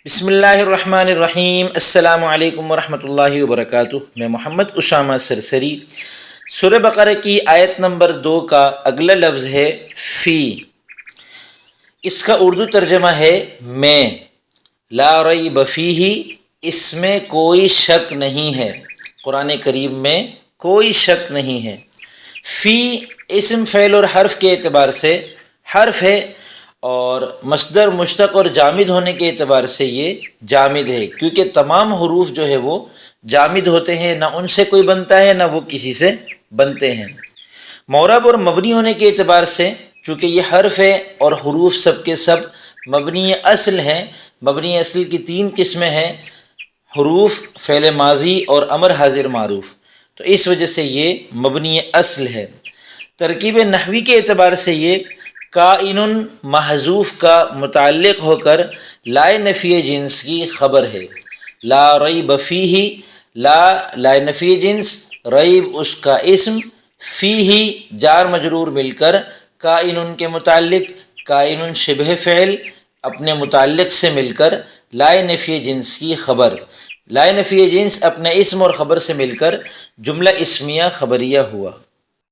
بسم اللہ الرحمن الرحیم۔ السلام علیکم ورحمۃ اللہ وبرکاتہ۔ میں محمد اسامہ سرسری۔ سورہ بقرہ کی آیت نمبر 2 کا اگلا لفظ ہے فی۔ اس کا اردو ترجمہ ہے میں۔ لا ریب فیہ، اس میں کوئی شک نہیں ہے، قرآن کریم میں کوئی شک نہیں ہے۔ فی اسم فعل اور حرف کے اعتبار سے حرف ہے، اور مصدر مشتق اور جامد ہونے کے اعتبار سے یہ جامد ہے، کیونکہ تمام حروف جو ہے وہ جامد ہوتے ہیں، نہ ان سے کوئی بنتا ہے نہ وہ کسی سے بنتے ہیں۔ معرب اور مبنی ہونے کے اعتبار سے چونکہ یہ حرف ہے اور حروف سب کے سب مبنی اصل ہیں۔ مبنی اصل کی 3 قسمیں ہیں، حروف، فعل ماضی اور امر حاضر معروف، تو اس وجہ سے یہ مبنی اصل ہے۔ ترکیب نحوی کے اعتبار سے یہ کائن محذوف کا متعلق ہو کر لائے نفی جنس کی خبر ہے۔ لا ریب فیہ، لا نفی جنس، ریب اس کا اسم، فیہ جار مجرور مل کر کائن کے متعلق، کائن شبہ فعل اپنے متعلق سے مل کر لائے نفی جنس کی خبر، لائے نفی جنس اپنے اسم اور خبر سے مل کر جملہ اسمیہ خبریہ ہوا۔